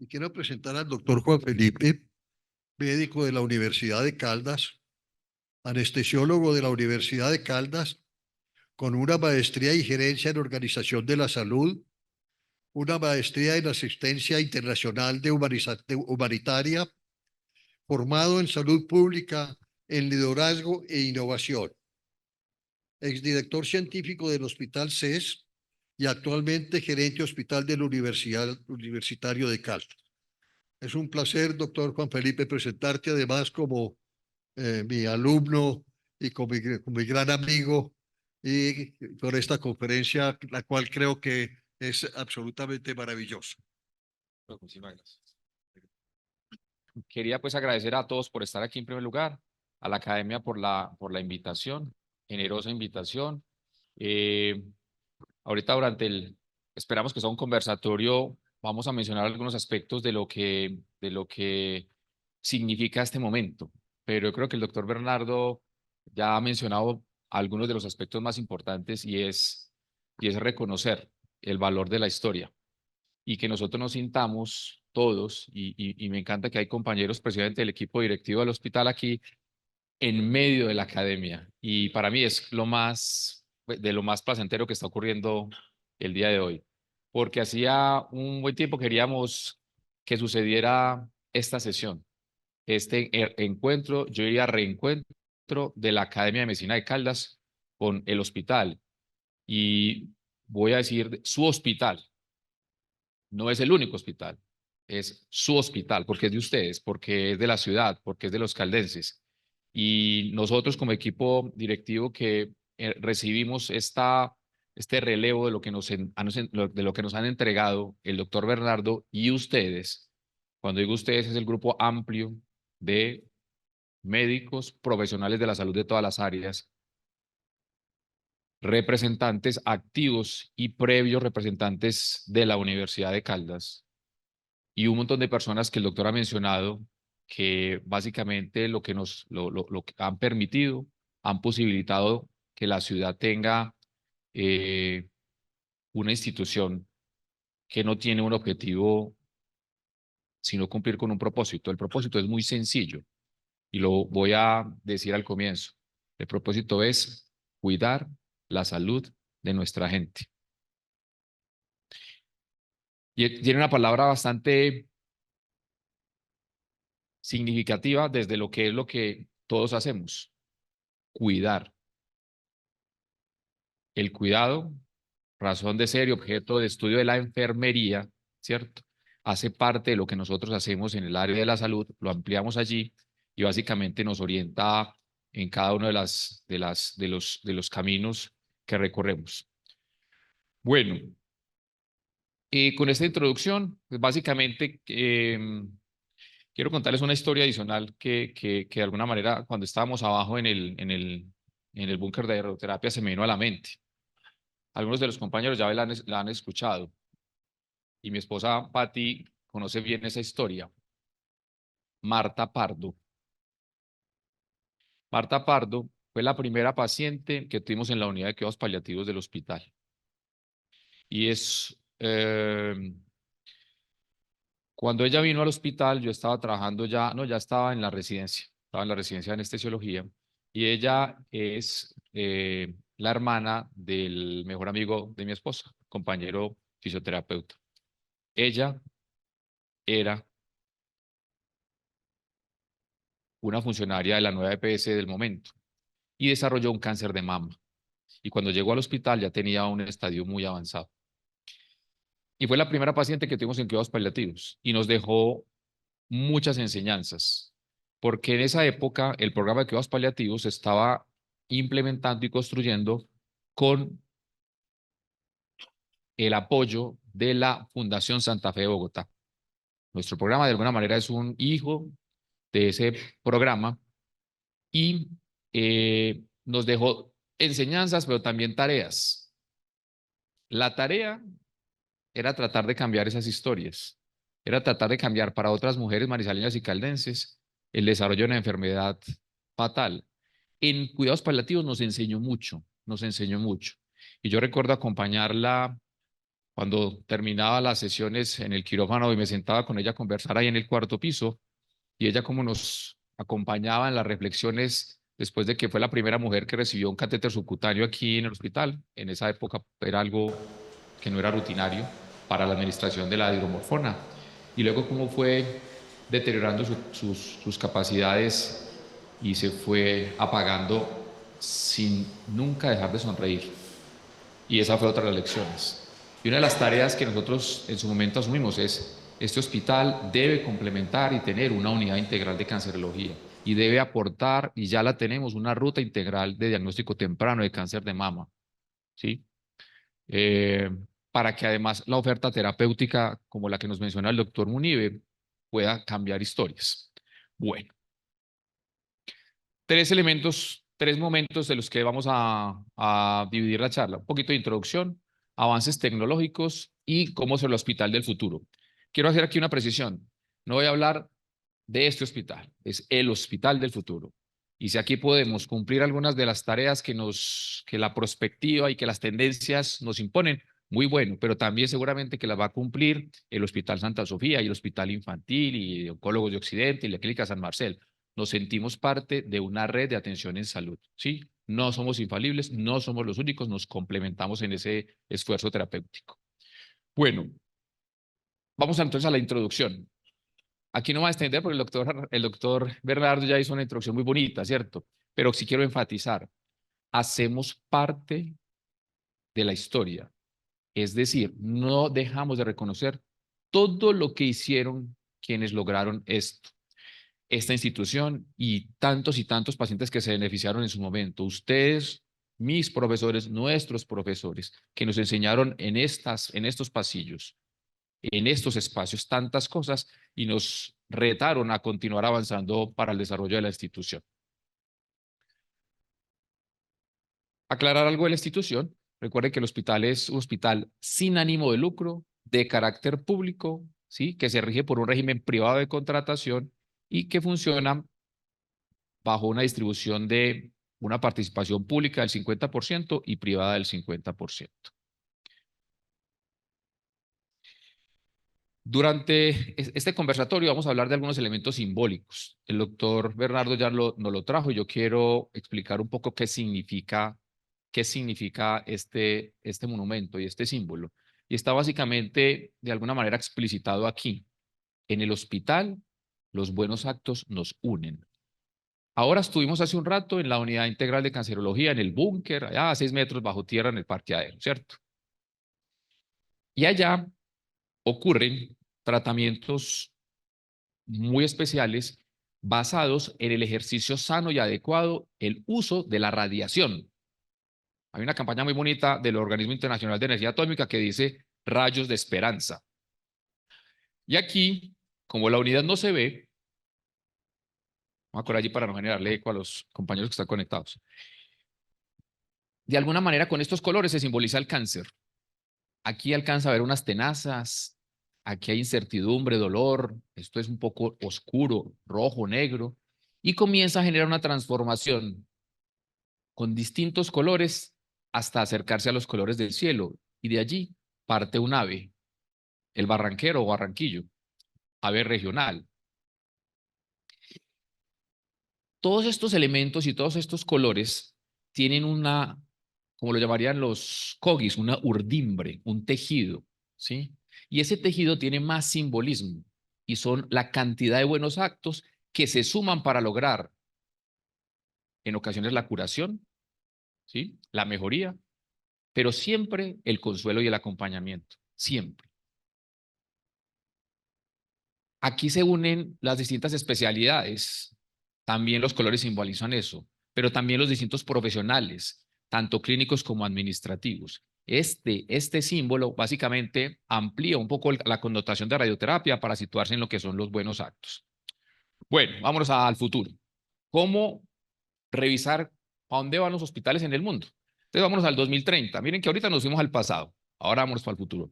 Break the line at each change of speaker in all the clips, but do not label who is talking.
Y quiero presentar al doctor Juan Felipe, médico de la Universidad de Caldas, anestesiólogo de la Universidad de Caldas, con una maestría y gerencia en organización de la salud, una maestría en asistencia internacional de humanitaria, formado en salud pública, en liderazgo e innovación, exdirector científico del Hospital CES y actualmente gerente hospital de la Universidad Universitario de Caldas. Es un placer, doctor Juan Felipe, presentarte además como mi alumno y como mi gran amigo y por esta conferencia, la cual creo que es absolutamente maravillosa.
Pues, muchísimas gracias. Quería pues agradecer a todos por estar aquí en primer lugar, a la academia por la invitación, generosa invitación. Ahorita esperamos que sea un conversatorio, vamos a mencionar algunos aspectos de lo que significa este momento, pero yo creo que el doctor Bernardo ya ha mencionado algunos de los aspectos más importantes y es reconocer el valor de la historia y que nosotros nos sintamos todos, y me encanta que hay compañeros, presidente del equipo directivo del hospital aquí, en medio de la academia. Y para mí es de lo más placentero que está ocurriendo el día de hoy, porque hacía un buen tiempo queríamos que sucediera esta sesión, este encuentro, yo diría reencuentro de la Academia de Medicina de Caldas con el hospital. Y voy a decir su hospital. No es el único hospital, es su hospital, porque es de ustedes, porque es de la ciudad, porque es de los caldenses. Y nosotros como equipo directivo que recibimos este relevo de de lo que nos han entregado el doctor Bernardo y ustedes, cuando digo ustedes es el grupo amplio de médicos, profesionales de la salud de todas las áreas, representantes activos y previos representantes de la Universidad de Caldas, y un montón de personas que el doctor ha mencionado, que básicamente lo que han permitido, han posibilitado que la ciudad tenga eh, una institución que no tiene un objetivo, sino cumplir con un propósito. El propósito es muy sencillo y lo voy a decir al comienzo. El propósito es cuidar la salud de nuestra gente. Y tiene una palabra bastante significativa desde lo que es lo que todos hacemos: cuidar. El cuidado, razón de ser y objeto de estudio de la enfermería, ¿cierto? Hace parte de lo que nosotros hacemos en el área de la salud, lo ampliamos allí y básicamente nos orienta en cada uno de los caminos que recorremos. Bueno, con esta introducción, pues básicamente quiero contarles una historia adicional que de alguna manera cuando estábamos abajo en el búnker de radioterapia se me vino a la mente. Algunos de los compañeros ya la han escuchado y mi esposa Patti conoce bien esa historia. Marta Pardo. Marta Pardo fue la primera paciente que tuvimos en la unidad de cuidados paliativos del hospital. Y cuando ella vino al hospital, yo estaba trabajando ya estaba en la residencia, estaba en la residencia de anestesiología, y ella es la hermana del mejor amigo de mi esposa, compañero fisioterapeuta. Ella era una funcionaria de la nueva EPS del momento y desarrolló un cáncer de mama. Y cuando llegó al hospital ya tenía un estadio muy avanzado. Y fue la primera paciente que tuvimos en cuidados paliativos y nos dejó muchas enseñanzas, porque en esa época el programa de cuidados paliativos se estaba implementando y construyendo con el apoyo de la Fundación Santa Fe de Bogotá. Nuestro programa de alguna manera es un hijo de ese programa y nos dejó enseñanzas, pero también tareas. La tarea era tratar de cambiar esas historias, era tratar de cambiar para otras mujeres manizaleñas y caldenses el desarrollo de una enfermedad fatal. En cuidados paliativos nos enseñó mucho, nos enseñó mucho. Y yo recuerdo acompañarla cuando terminaba las sesiones en el quirófano y me sentaba con ella a conversar ahí en el cuarto piso, y ella como nos acompañaba en las reflexiones después de que fue la primera mujer que recibió un catéter subcutáneo aquí en el hospital. En esa época era algo que no era rutinario para la administración de la hidromorfona. Y luego cómo fue deteriorando sus capacidades y se fue apagando sin nunca dejar de sonreír. Y esa fue otra de las lecciones. Y una de las tareas que nosotros en su momento asumimos es, este hospital debe complementar y tener una unidad integral de cancerología y debe aportar, y ya la tenemos, una ruta integral de diagnóstico temprano de cáncer de mama, ¿sí? Para que además la oferta terapéutica, como la que nos menciona el doctor Munive, pueda cambiar historias. Bueno, tres elementos, tres momentos de los que vamos a dividir la charla. Un poquito de introducción, avances tecnológicos y cómo será el hospital del futuro. Quiero hacer aquí una precisión. No voy a hablar de este hospital, es el hospital del futuro. Y si aquí podemos cumplir algunas de las tareas que la prospectiva y que las tendencias nos imponen, muy bueno, pero también seguramente que las va a cumplir el Hospital Santa Sofía y el Hospital Infantil y Oncólogos de Occidente y la Clínica San Marcel. Nos sentimos parte de una red de atención en salud, ¿sí? No somos infalibles, no somos los únicos, nos complementamos en ese esfuerzo terapéutico. Bueno, vamos entonces a la introducción. Aquí no va a extender porque el doctor Bernardo ya hizo una introducción muy bonita, ¿cierto? Pero sí quiero enfatizar, hacemos parte de la historia. Es decir, no dejamos de reconocer todo lo que hicieron quienes lograron esto. Esta institución y tantos pacientes que se beneficiaron en su momento. Ustedes, mis profesores, nuestros profesores, que nos enseñaron en estos pasillos, en estos espacios, tantas cosas y nos retaron a continuar avanzando para el desarrollo de la institución. Aclarar algo de la institución. Recuerden que el hospital es un hospital sin ánimo de lucro, de carácter público, ¿sí? Que se rige por un régimen privado de contratación y que funciona bajo una distribución de una participación pública del 50% y privada del 50%. Durante este conversatorio vamos a hablar de algunos elementos simbólicos. El doctor Bernardo ya nos lo trajo y yo quiero explicar un poco qué significa este monumento y este símbolo. Y está básicamente de alguna manera explicitado aquí. En el hospital, los buenos actos nos unen. Ahora estuvimos hace un rato en la unidad integral de cancerología, en el búnker, allá a 6 metros bajo tierra en el parqueadero, ¿cierto? Y allá ocurren tratamientos muy especiales basados en el ejercicio sano y adecuado, el uso de la radiación. Hay una campaña muy bonita del Organismo Internacional de Energía Atómica que dice rayos de esperanza. Y aquí, como la unidad no se ve, vamos a correr allí para no generarle eco a los compañeros que están conectados. De alguna manera, con estos colores se simboliza el cáncer. Aquí alcanza a ver unas tenazas, aquí hay incertidumbre, dolor, esto es un poco oscuro, rojo, negro, y comienza a generar una transformación con distintos colores hasta acercarse a los colores del cielo, y de allí parte un ave, el barranquero o barranquillo, ave regional. Todos estos elementos y todos estos colores tienen una, como lo llamarían los cogis, una urdimbre, un tejido, ¿sí? Y ese tejido tiene más simbolismo y son la cantidad de buenos actos que se suman para lograr en ocasiones la curación, ¿sí? La mejoría, pero siempre el consuelo y el acompañamiento, siempre. Aquí se unen las distintas especialidades, también los colores simbolizan eso, pero también los distintos profesionales, tanto clínicos como administrativos. Este símbolo básicamente amplía un poco la connotación de radioterapia para situarse en lo que son los buenos actos. Bueno, vámonos al futuro. ¿Cómo revisar a dónde van los hospitales en el mundo? Entonces vámonos al 2030. Miren que ahorita nos fuimos al pasado, ahora vámonos para el futuro.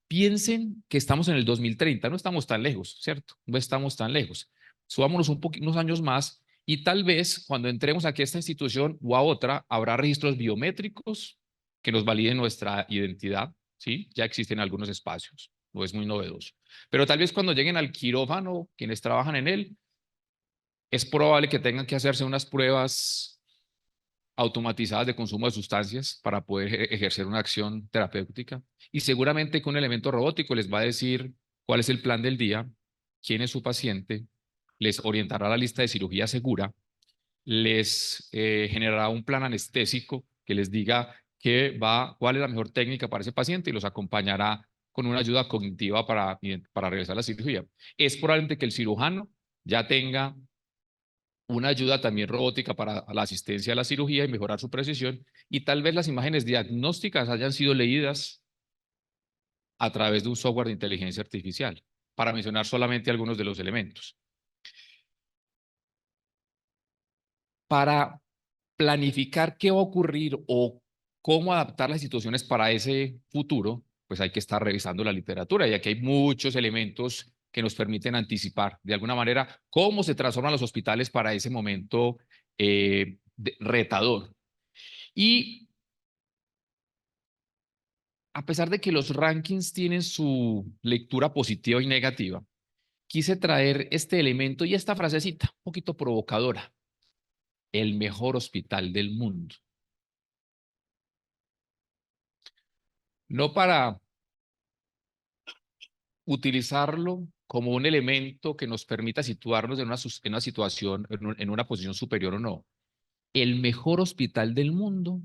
Piensen que estamos en el 2030, no estamos tan lejos, ¿cierto? No estamos tan lejos. Subámonos unos años más y tal vez cuando entremos aquí a esta institución o a otra, habrá registros biométricos que nos validen nuestra identidad, ¿sí? Ya existen algunos espacios, no es muy novedoso. Pero tal vez cuando lleguen al quirófano, quienes trabajan en él, es probable que tengan que hacerse unas pruebas automatizadas de consumo de sustancias para poder ejercer una acción terapéutica. Y seguramente con un elemento robótico les va a decir cuál es el plan del día, quién es su paciente, les orientará la lista de cirugía segura, les generará un plan anestésico que les diga cuál es la mejor técnica para ese paciente y los acompañará con una ayuda cognitiva para realizar la cirugía. Es probable que el cirujano ya tenga una ayuda también robótica para la asistencia a la cirugía y mejorar su precisión, y tal vez las imágenes diagnósticas hayan sido leídas a través de un software de inteligencia artificial, para mencionar solamente algunos de los elementos. Para planificar qué va a ocurrir o cómo adaptar las situaciones para ese futuro, pues hay que estar revisando la literatura, y aquí hay muchos elementos que nos permiten anticipar de alguna manera cómo se transforman los hospitales para ese momento retador. Y a pesar de que los rankings tienen su lectura positiva y negativa, quise traer este elemento y esta frasecita un poquito provocadora: el mejor hospital del mundo. No para utilizarlo como un elemento que nos permita situarnos en una situación, en una posición superior o no. El mejor hospital del mundo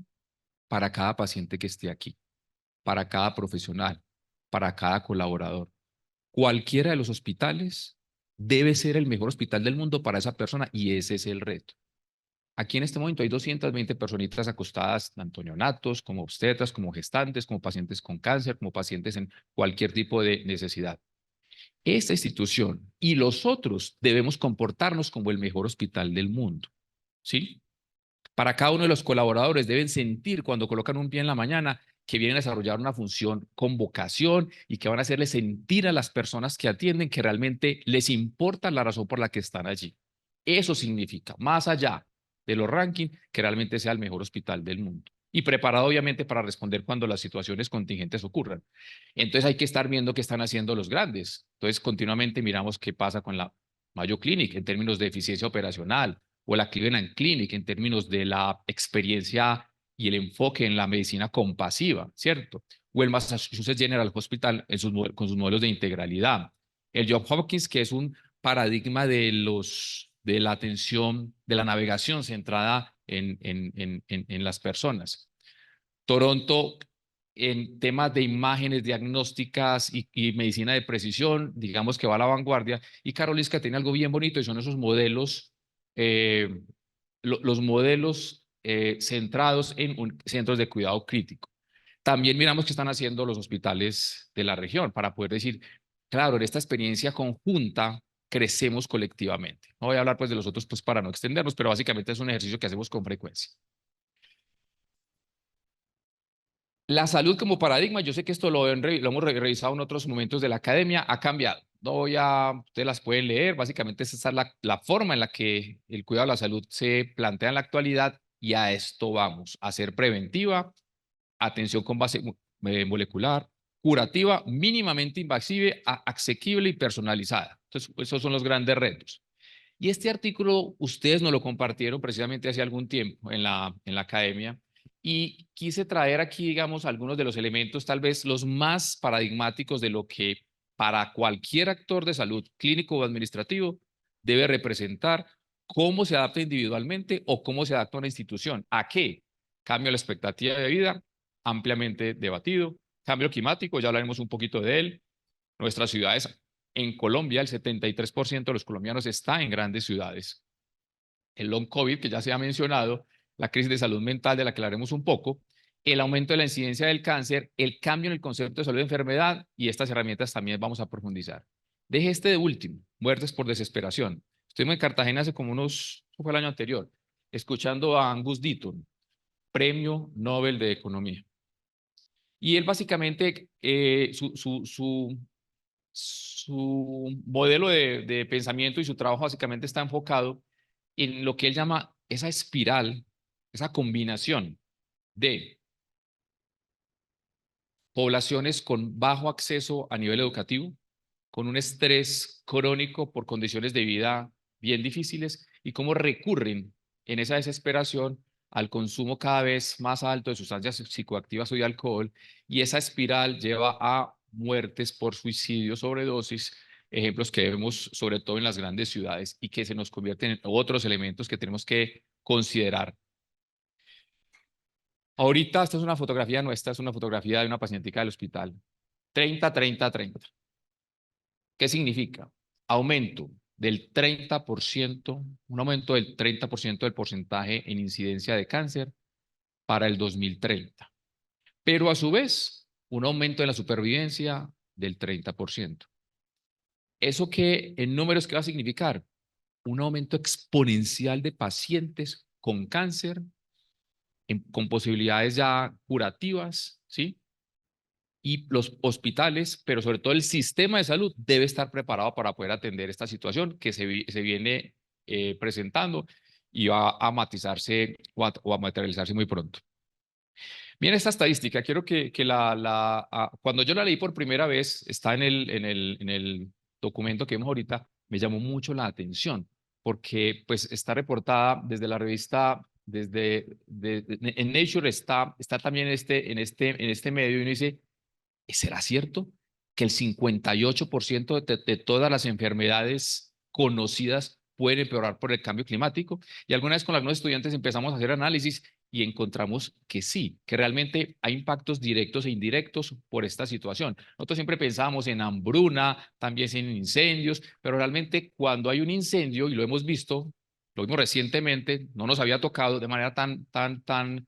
para cada paciente que esté aquí, para cada profesional, para cada colaborador. Cualquiera de los hospitales debe ser el mejor hospital del mundo para esa persona, y ese es el reto. Aquí en este momento hay 220 personitas acostadas, tanto neonatos como obstetras, como gestantes, como pacientes con cáncer, como pacientes en cualquier tipo de necesidad. Esta institución y los otros debemos comportarnos como el mejor hospital del mundo, ¿sí? Para cada uno de los colaboradores deben sentir cuando colocan un pie en la mañana que vienen a desarrollar una función con vocación y que van a hacerle sentir a las personas que atienden que realmente les importa la razón por la que están allí. Eso significa, más allá de los rankings, que realmente sea el mejor hospital del mundo. Y preparado obviamente para responder cuando las situaciones contingentes ocurran. Entonces hay que estar viendo qué están haciendo los grandes. Entonces continuamente miramos qué pasa con la Mayo Clinic en términos de eficiencia operacional, o la Cleveland Clinic en términos de la experiencia y el enfoque en la medicina compasiva, ¿cierto? O el Massachusetts General Hospital con sus modelos de integralidad. El Johns Hopkins, que es un paradigma de la atención, de la navegación centrada en las personas. Toronto, en temas de imágenes diagnósticas y medicina de precisión, digamos que va a la vanguardia. Y Karolinska tiene algo bien bonito, y son esos modelos, los modelos centrados en centros de cuidado crítico. También miramos qué están haciendo los hospitales de la región para poder decir, claro, en esta experiencia conjunta crecemos colectivamente. No voy a hablar pues de los otros pues para no extendernos, pero básicamente es un ejercicio que hacemos con frecuencia. La salud como paradigma, yo sé que esto lo hemos revisado en otros momentos de la academia, ha cambiado. Ustedes las pueden leer, básicamente esa es la forma en la que el cuidado de la salud se plantea en la actualidad, y a esto vamos, a ser preventiva, atención con base molecular, curativa, mínimamente invasiva, asequible y personalizada. Entonces, esos son los grandes retos. Y este artículo ustedes nos lo compartieron precisamente hace algún tiempo en la academia, y quise traer aquí, digamos, algunos de los elementos, tal vez los más paradigmáticos de lo que para cualquier actor de salud, clínico o administrativo, debe representar cómo se adapta individualmente o cómo se adapta a una institución. ¿A qué? Cambio de la expectativa de vida, ampliamente debatido. Cambio climático, ya hablaremos un poquito de él. Nuestras ciudades, en Colombia, el 73% de los colombianos está en grandes ciudades. El long COVID, que ya se ha mencionado, la crisis de salud mental, de la que hablaremos un poco, el aumento de la incidencia del cáncer, el cambio en el concepto de salud y enfermedad, y estas herramientas también vamos a profundizar. Deje este de último, muertes por desesperación. Estuvimos en Cartagena hace como fue el año anterior, escuchando a Angus Deaton, Premio Nobel de Economía. Y él básicamente, su modelo de pensamiento y su trabajo básicamente está enfocado en lo que él llama esa espiral, esa combinación de poblaciones con bajo acceso a nivel educativo, con un estrés crónico por condiciones de vida bien difíciles y cómo recurren en esa desesperación al consumo cada vez más alto de sustancias psicoactivas o de alcohol, y esa espiral lleva a muertes por suicidio, sobredosis, ejemplos que vemos sobre todo en las grandes ciudades y que se nos convierten en otros elementos que tenemos que considerar. Ahorita esta es una fotografía nuestra, es una fotografía de una pacientica del hospital. 30, 30, 30. ¿Qué significa? Aumento del 30%, un aumento del 30% del porcentaje en incidencia de cáncer para el 2030. Pero a su vez, un aumento en la supervivencia del 30%. ¿Eso qué en números qué va a significar? Un aumento exponencial de pacientes con cáncer, con posibilidades ya curativas, ¿sí? Y los hospitales, pero sobre todo el sistema de salud, debe estar preparado para poder atender esta situación que se viene presentando y va a matizarse o a materializarse muy pronto. Bien, esta estadística, quiero que cuando yo la leí por primera vez, está en el documento que vemos ahorita, me llamó mucho la atención, porque pues está reportada desde la revista, en Nature está también en este medio, y uno dice, ¿será cierto que el 58% de todas las enfermedades conocidas pueden empeorar por el cambio climático? Y alguna vez con algunos estudiantes empezamos a hacer análisis y encontramos que sí, que realmente hay impactos directos e indirectos por esta situación. Nosotros siempre pensamos en hambruna, también en incendios, pero realmente cuando hay un incendio, y lo hemos visto, lo vimos recientemente, no nos había tocado de manera tan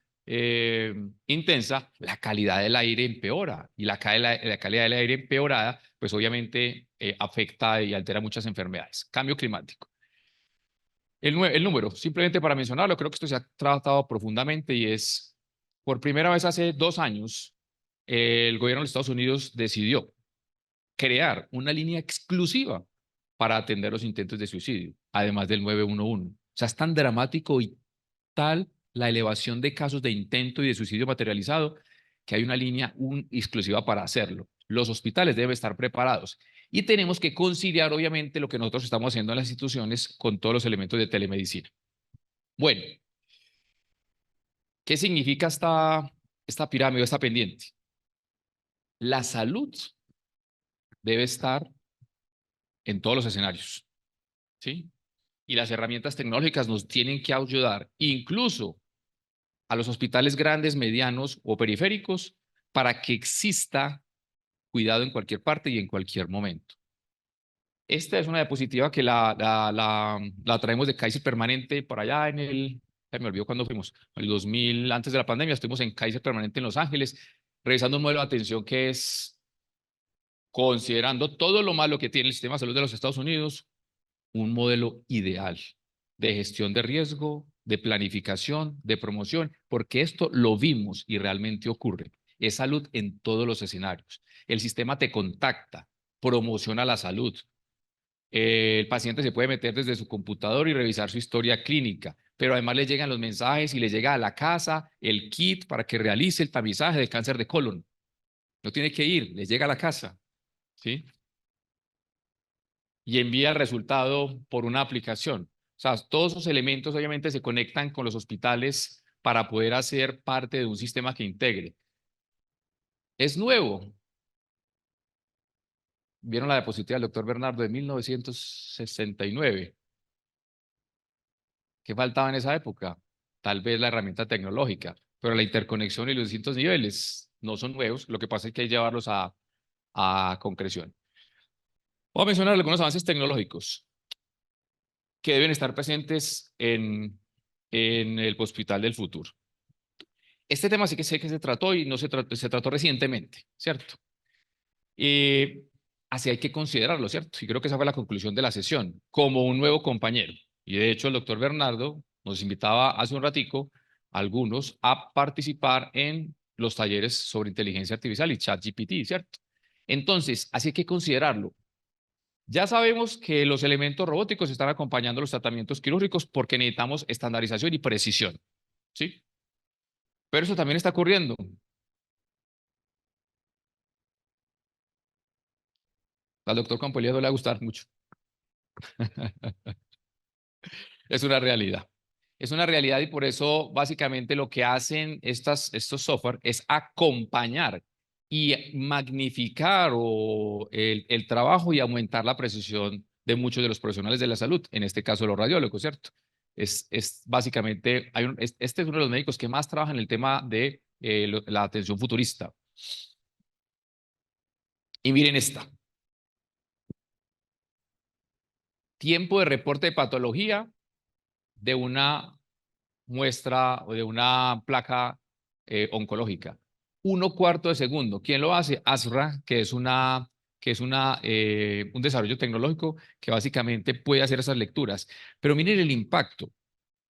intensa, la calidad del aire empeora, y la calidad del aire empeorada, pues obviamente afecta y altera muchas enfermedades. Cambio climático. El número, simplemente para mencionarlo, creo que esto se ha tratado profundamente y es, por primera vez hace 2 años, el gobierno de los Estados Unidos decidió crear una línea exclusiva para atender los intentos de suicidio, además del 911. O sea, es tan dramático y tal la elevación de casos de intento y de suicidio materializado que hay una línea exclusiva para hacerlo. Los hospitales deben estar preparados y tenemos que conciliar, obviamente, lo que nosotros estamos haciendo en las instituciones con todos los elementos de telemedicina. Bueno, ¿qué significa esta pirámide, esta pendiente? La salud debe estar en todos los escenarios, ¿sí? Y las herramientas tecnológicas nos tienen que ayudar, incluso a los hospitales grandes, medianos o periféricos, para que exista cuidado en cualquier parte y en cualquier momento. Esta es una diapositiva que la traemos de Kaiser Permanente por allá me olvidó cuándo fuimos, en el 2000, antes de la pandemia, estuvimos en Kaiser Permanente en Los Ángeles, revisando un modelo de atención que es, considerando todo lo malo que tiene el sistema de salud de los Estados Unidos, un modelo ideal de gestión de riesgo, de planificación, de promoción, porque esto lo vimos y realmente ocurre. Es salud en todos los escenarios. El sistema te contacta, promociona la salud. El paciente se puede meter desde su computador y revisar su historia clínica, pero además le llegan los mensajes y le llega a la casa el kit para que realice el tamizaje de cáncer de colon. No tiene que ir, le llega a la casa, ¿sí? Y envía el resultado por una aplicación. O sea, todos esos elementos obviamente se conectan con los hospitales para poder hacer parte de un sistema que integre. Es nuevo. Vieron la diapositiva del doctor Bernardo de 1969. ¿Qué faltaba en esa época? Tal vez la herramienta tecnológica, pero la interconexión y los distintos niveles no son nuevos. Lo que pasa es que hay que llevarlos a concreción. Voy a mencionar algunos avances tecnológicos que deben estar presentes en el hospital del futuro. Este tema sí que sé que se trató y no se trató recientemente, ¿cierto? Así hay que considerarlo, ¿cierto? Y creo que esa fue la conclusión de la sesión, como un nuevo compañero. Y de hecho el doctor Bernardo nos invitaba hace un ratico a algunos a participar en los talleres sobre inteligencia artificial y ChatGPT, ¿cierto? Entonces, así hay que considerarlo. Ya sabemos que los elementos robóticos están acompañando los tratamientos quirúrgicos porque necesitamos estandarización y precisión, ¿sí? Pero eso también está ocurriendo. Al doctor Campoliedo le va a gustar mucho. Es una realidad. Es una realidad y por eso básicamente lo que hacen estos software es acompañar y magnificar el trabajo y aumentar la precisión de muchos de los profesionales de la salud, en este caso los radiólogos, ¿cierto? Es básicamente, este es uno de los médicos que más trabaja en el tema de la atención futurista. Y miren esta. Tiempo de reporte de patología de una muestra o de una placa oncológica. 1/4 de segundo. ¿Quién lo hace? ASRA, que es un desarrollo tecnológico que básicamente puede hacer esas lecturas. Pero miren el impacto.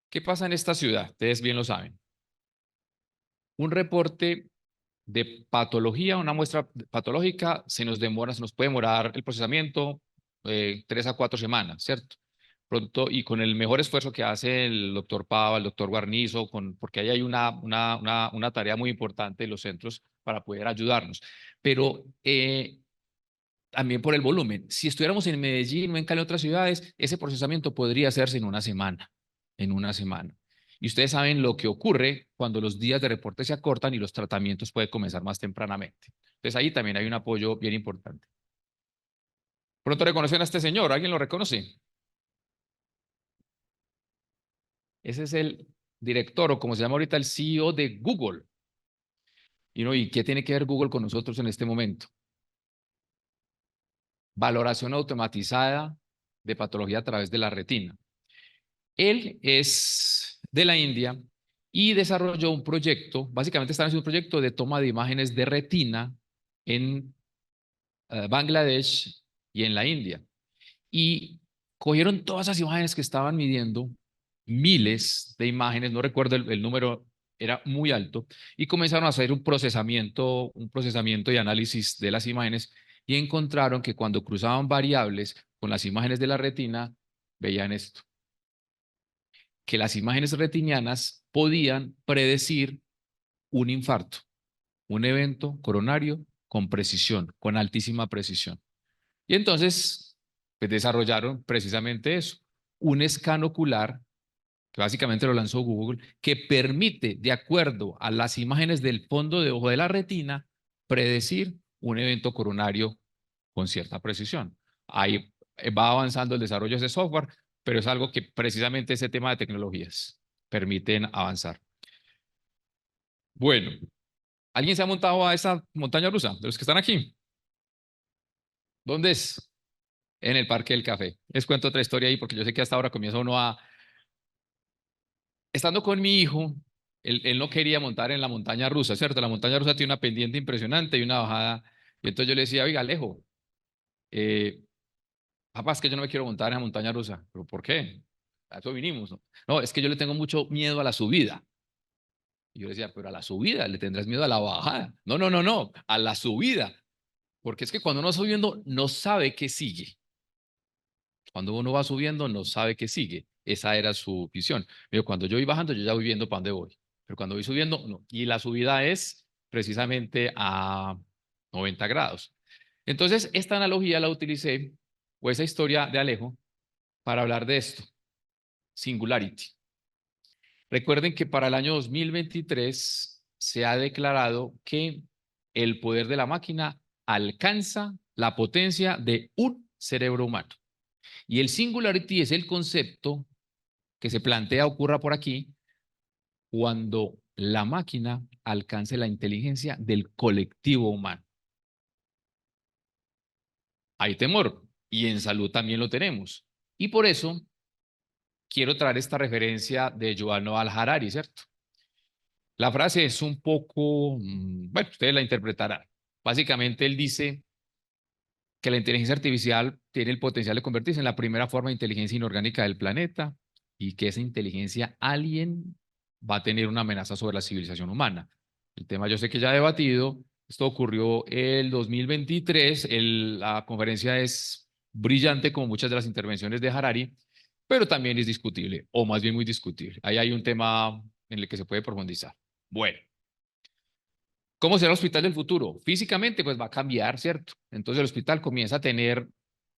¿Qué pasa en esta ciudad? Ustedes bien lo saben. Un reporte de patología, una muestra patológica, se nos puede demorar el procesamiento 3 a 4 semanas, ¿cierto? Pronto, y con el mejor esfuerzo que hace el doctor Pava, el doctor Guarnizo, porque ahí hay una tarea muy importante de los centros para poder ayudarnos. Pero también por el volumen. Si estuviéramos en Medellín o en Cali, otras ciudades, ese procesamiento podría hacerse en una semana, en una semana. Y ustedes saben lo que ocurre cuando los días de reporte se acortan y los tratamientos pueden comenzar más tempranamente. Entonces ahí también hay un apoyo bien importante. Pronto reconocen a este señor, ¿alguien lo reconoce? Ese es el director o como se llama ahorita el CEO de Google. ¿Y qué tiene que ver Google con nosotros en este momento? Valoración automatizada de patología a través de la retina. Él es de la India y desarrolló un proyecto, básicamente están haciendo un proyecto de toma de imágenes de retina en Bangladesh y en la India. Y cogieron todas esas imágenes que estaban midiendo, miles de imágenes, no recuerdo el número, era muy alto, y comenzaron a hacer un procesamiento y análisis de las imágenes y encontraron que cuando cruzaban variables con las imágenes de la retina, veían esto, que las imágenes retinianas podían predecir un infarto, un evento coronario con precisión, con altísima precisión. Y entonces, pues desarrollaron precisamente eso, un escáner ocular, que básicamente lo lanzó Google, que permite, de acuerdo a las imágenes del fondo de ojo de la retina, predecir un evento coronario con cierta precisión. Ahí va avanzando el desarrollo de ese software, pero es algo que precisamente ese tema de tecnologías permiten avanzar. Bueno, ¿alguien se ha montado a esa montaña rusa de los que están aquí? ¿Dónde es? En el Parque del Café. Les cuento otra historia ahí porque yo sé que hasta ahora comienza uno a... Estando con mi hijo, él no quería montar en la montaña rusa, ¿cierto? La montaña rusa tiene una pendiente impresionante y una bajada. Y entonces yo le decía, oiga, Alejo, eh, papá, es que yo no me quiero montar en la montaña rusa. ¿Pero por qué? A eso vinimos, ¿no? No, es que yo le tengo mucho miedo a la subida. Y yo le decía, pero a la subida, le tendrás miedo a la bajada. No, no, no, no, a la subida. Porque es que cuando uno va subiendo, no sabe qué sigue. Cuando uno va subiendo, no sabe qué sigue. Esa era su visión. Pero cuando yo voy bajando, yo ya voy viendo para dónde voy. Pero cuando voy subiendo, no. Y la subida es precisamente a 90 grados. Entonces, esta analogía la utilicé, o esa historia de Alejo, para hablar de esto, Singularity. Recuerden que para el año 2023 se ha declarado que el poder de la máquina alcanza la potencia de un cerebro humano. Y el Singularity es el concepto que se plantea ocurra por aquí cuando la máquina alcance la inteligencia del colectivo humano. Hay temor y en salud también lo tenemos. Y por eso quiero traer esta referencia de Yuval Noah Harari, ¿cierto? La frase es un poco, bueno, ustedes la interpretarán. Básicamente él dice que la inteligencia artificial tiene el potencial de convertirse en la primera forma de inteligencia inorgánica del planeta y que esa inteligencia alien va a tener una amenaza sobre la civilización humana. El tema yo sé que ya he debatido, esto ocurrió el 2023, la conferencia es brillante como muchas de las intervenciones de Harari, pero también es discutible, o más bien muy discutible. Ahí hay un tema en el que se puede profundizar. Bueno, ¿Cómo será el hospital del futuro? Físicamente, pues va a cambiar, ¿cierto? Entonces el hospital comienza a tener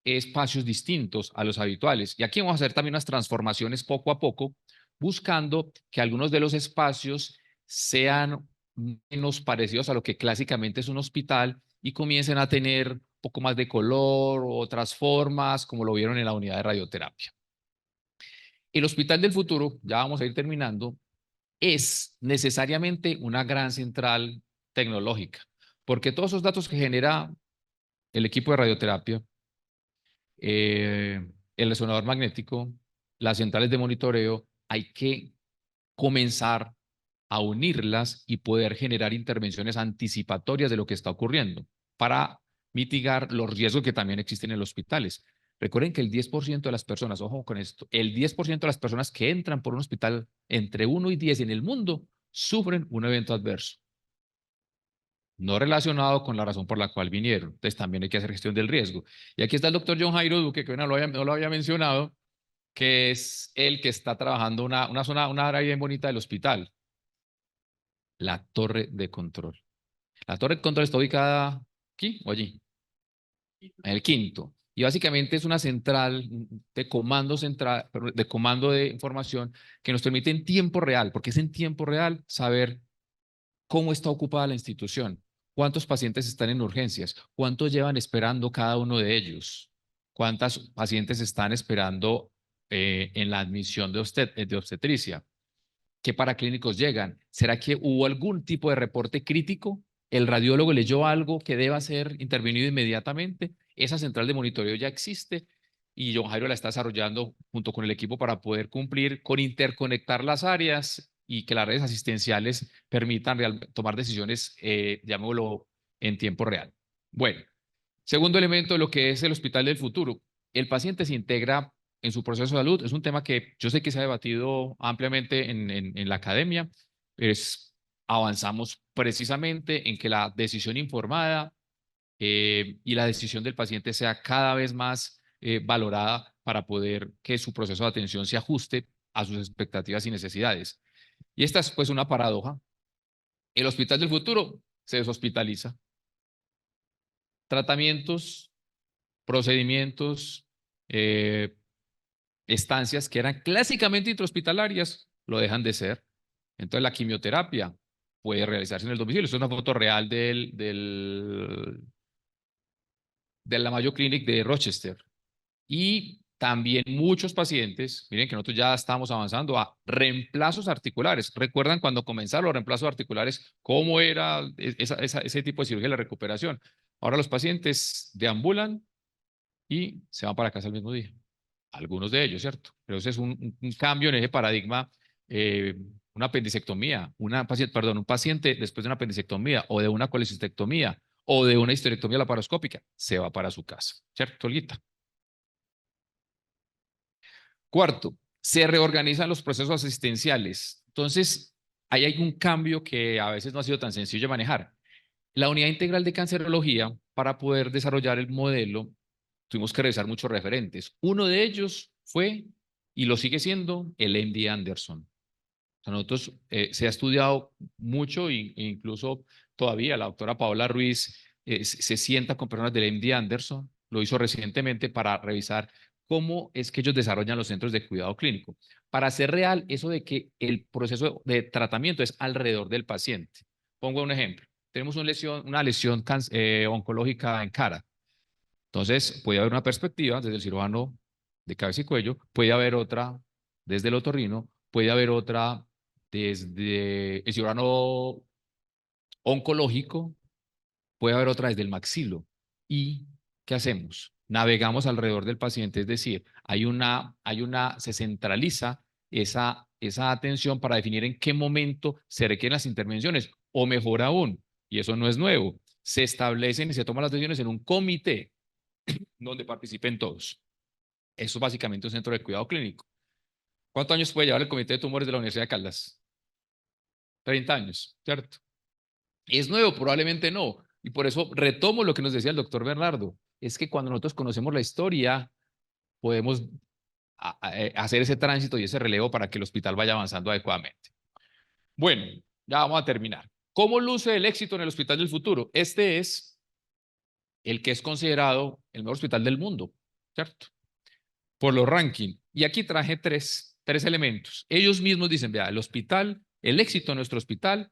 espacios distintos a los habituales. Y aquí vamos a hacer también unas transformaciones poco a poco, buscando que algunos de los espacios sean menos parecidos a lo que clásicamente es un hospital y comiencen a tener un poco más de color, otras formas, como lo vieron en la unidad de radioterapia. El hospital del futuro, ya vamos a ir terminando, es necesariamente una gran central tecnológica, porque todos esos datos que genera el equipo de radioterapia, el resonador magnético, las centrales de monitoreo, hay que comenzar a unirlas y poder generar intervenciones anticipatorias de lo que está ocurriendo para mitigar los riesgos que también existen en los hospitales. Recuerden que el 10% de las personas, ojo con esto, el 10% de las personas que entran por un hospital entre 1 y 10 en el mundo sufren un evento adverso, no relacionado con la razón por la cual vinieron. Entonces también hay que hacer gestión del riesgo. Y aquí está el doctor John Jairo Duque, que no lo había mencionado, que es el que está trabajando una zona, una área bien bonita del hospital, la torre de control. La torre de control está ubicada aquí o allí, en el quinto. Y básicamente es una central de comando central, de comando de información que nos permite en tiempo real, porque es en tiempo real saber cómo está ocupada la institución, cuántos pacientes están en urgencias, cuántos llevan esperando cada uno de ellos, cuántos pacientes están esperando en la admisión de obstetricia, qué paraclínicos llegan, ¿será que hubo algún tipo de reporte crítico? ¿El radiólogo leyó algo que deba ser intervenido inmediatamente? Esa central de monitoreo ya existe y John Jairo la está desarrollando junto con el equipo para poder cumplir con interconectar las áreas y que las redes asistenciales permitan tomar decisiones, llamémoslo, en tiempo real. Bueno, segundo elemento de lo que es el hospital del futuro. El paciente se integra en su proceso de salud. Es un tema que yo sé que se ha debatido ampliamente en la academia. Avanzamos precisamente en que la decisión informada y la decisión del paciente sea cada vez más valorada para poder que su proceso de atención se ajuste a sus expectativas y necesidades. Y esta es pues una paradoja. El hospital del futuro se deshospitaliza. Tratamientos, procedimientos, eh, estancias que eran clásicamente intrahospitalarias, lo dejan de ser. Entonces la quimioterapia puede realizarse en el domicilio. Esto es una foto real de la Mayo Clinic de Rochester. Y también muchos pacientes, miren que nosotros ya estamos avanzando a reemplazos articulares. ¿Recuerdan cuando comenzaron los reemplazos articulares, cómo era ese tipo de cirugía de la recuperación? Ahora los pacientes deambulan y se van para casa el mismo día. Algunos de ellos, ¿cierto? Pero ese es un cambio en ese paradigma. eh, una apendicectomía, un paciente después de una apendicectomía o de una colecistectomía o de una histerectomía laparoscópica, se va para su casa, ¿cierto, Olguita? Cuarto, se reorganizan los procesos asistenciales. Entonces, ahí hay un cambio que a veces no ha sido tan sencillo de manejar. La unidad integral de cancerología, para poder desarrollar el modelo, tuvimos que revisar muchos referentes. Uno de ellos fue, y lo sigue siendo, el MD Anderson. O sea, nosotros se ha estudiado mucho e incluso todavía la doctora Paola Ruiz se sienta con personas del MD Anderson, lo hizo recientemente para revisar cómo es que ellos desarrollan los centros de cuidado clínico. Para hacer real eso de que el proceso de tratamiento es alrededor del paciente. Pongo un ejemplo. Tenemos una lesión oncológica en cara. Entonces, puede haber una perspectiva desde el cirujano de cabeza y cuello, puede haber otra desde el otorrino, puede haber otra desde el cirujano oncológico, puede haber otra desde el maxilo. ¿Y qué hacemos? Navegamos alrededor del paciente, es decir, se centraliza esa atención para definir en qué momento se requieren las intervenciones, o mejor aún, y eso no es nuevo, se establecen y se toman las decisiones en un comité donde participen todos. Eso es básicamente un centro de cuidado clínico. ¿Cuántos años puede llevar el Comité de Tumores de la Universidad de Caldas? 30 años, ¿cierto? ¿Es nuevo? Probablemente no. Y por eso retomo lo que nos decía el doctor Bernardo. Es que cuando nosotros conocemos la historia, podemos hacer ese tránsito y ese relevo para que el hospital vaya avanzando adecuadamente. Bueno, ya vamos a terminar. ¿Cómo luce el éxito en el Hospital del Futuro? Este es el que es considerado el mejor hospital del mundo, ¿cierto? Por los rankings. Y aquí traje tres elementos. Ellos mismos dicen, vea, el hospital, el éxito de nuestro hospital,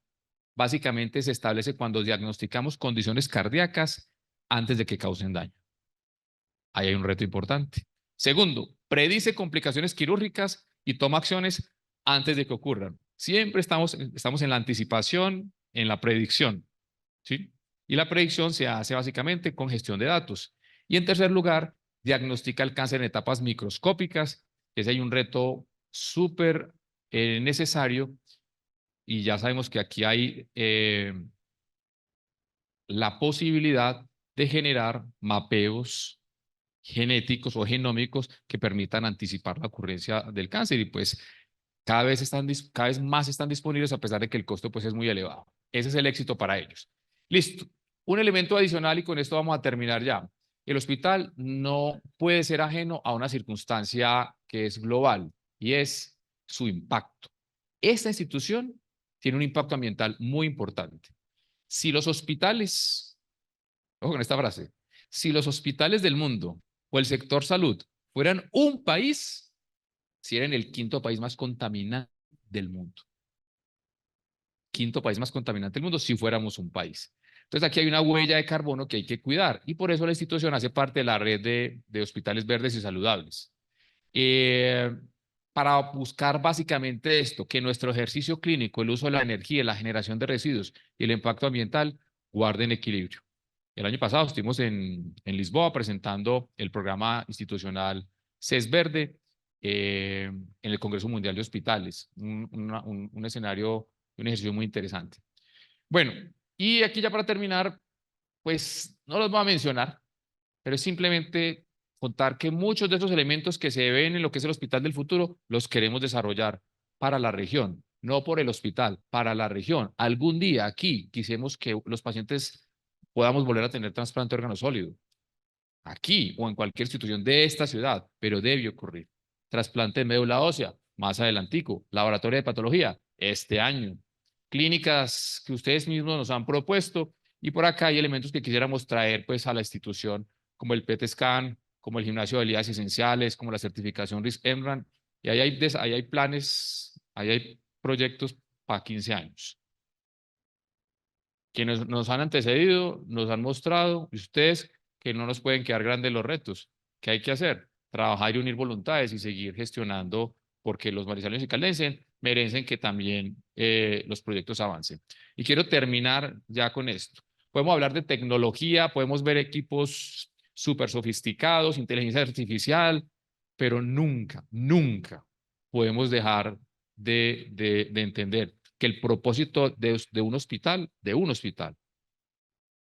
básicamente se establece cuando diagnosticamos condiciones cardíacas antes de que causen daño. Ahí hay un reto importante. Segundo, predice complicaciones quirúrgicas y toma acciones antes de que ocurran. Siempre estamos en la anticipación, en la predicción, ¿sí? Y la predicción se hace básicamente con gestión de datos. Y en tercer lugar, diagnostica el cáncer en etapas microscópicas, que ese hay un reto súper necesario. Y ya sabemos que aquí hay la posibilidad de generar mapeos genéticos o genómicos que permitan anticipar la ocurrencia del cáncer y pues cada vez más están disponibles a pesar de que el costo pues es muy elevado. Ese es el éxito para ellos. Listo. Un elemento adicional y con esto vamos a terminar ya. El hospital no puede ser ajeno a una circunstancia que es global y es su impacto. Esta institución tiene un impacto ambiental muy importante. Si los hospitales, ojo con esta frase, si los hospitales del mundo o el sector salud fueran un país, si eran el quinto país más contaminante del mundo. Quinto país más contaminante del mundo si fuéramos un país. Entonces aquí hay una huella de carbono que hay que cuidar y por eso la institución hace parte de la red de hospitales verdes y saludables. Para buscar básicamente esto, que nuestro ejercicio clínico, el uso de la energía, la generación de residuos y el impacto ambiental guarden equilibrio. El año pasado estuvimos en Lisboa presentando el programa institucional CES Verde en el Congreso Mundial de Hospitales, un escenario, un ejercicio muy interesante. Bueno, y aquí ya para terminar, pues no los voy a mencionar, pero es simplemente contar que muchos de esos elementos que se ven en lo que es el Hospital del Futuro los queremos desarrollar para la región, no por el hospital, para la región. Algún día aquí quisimos que los pacientes podamos volver a tener trasplante de órgano sólido, aquí o en cualquier institución de esta ciudad, pero debe ocurrir. Trasplante de médula ósea, más adelantico. Laboratorio de patología, este año. Clínicas que ustedes mismos nos han propuesto y por acá hay elementos que quisiéramos traer pues a la institución, como el PET scan, como el gimnasio de habilidades esenciales, como la certificación RIS-EMRAN, y ahí hay planes, ahí hay proyectos para 15 años. Quienes nos han antecedido, nos han mostrado, y ustedes, que no nos pueden quedar grandes los retos. ¿Qué hay que hacer? Trabajar y unir voluntades y seguir gestionando, porque los manizaleños y caldenses merecen que también los proyectos avancen. Y quiero terminar ya con esto. Podemos hablar de tecnología, podemos ver equipos súper sofisticados, inteligencia artificial, pero nunca, nunca podemos dejar de entender que el propósito de un hospital,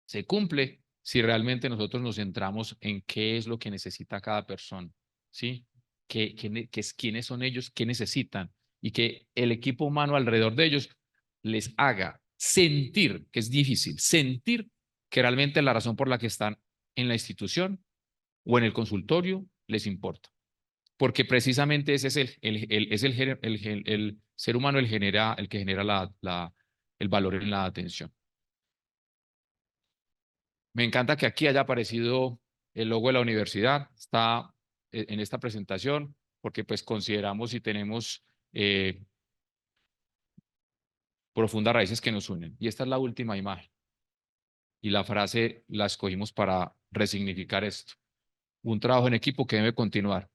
se cumple si realmente nosotros nos centramos en qué es lo que necesita cada persona, ¿sí? Quiénes son ellos, qué necesitan, y que el equipo humano alrededor de ellos les haga sentir, que es difícil, sentir que realmente la razón por la que están en la institución o en el consultorio les importa. Porque precisamente ese es el ser humano el que genera el valor en la atención. Me encanta que aquí haya aparecido el logo de la universidad, está en esta presentación, porque pues consideramos y tenemos profundas raíces que nos unen. Y esta es la última imagen. Y la frase la escogimos para resignificar esto. Un trabajo en equipo que debe continuar.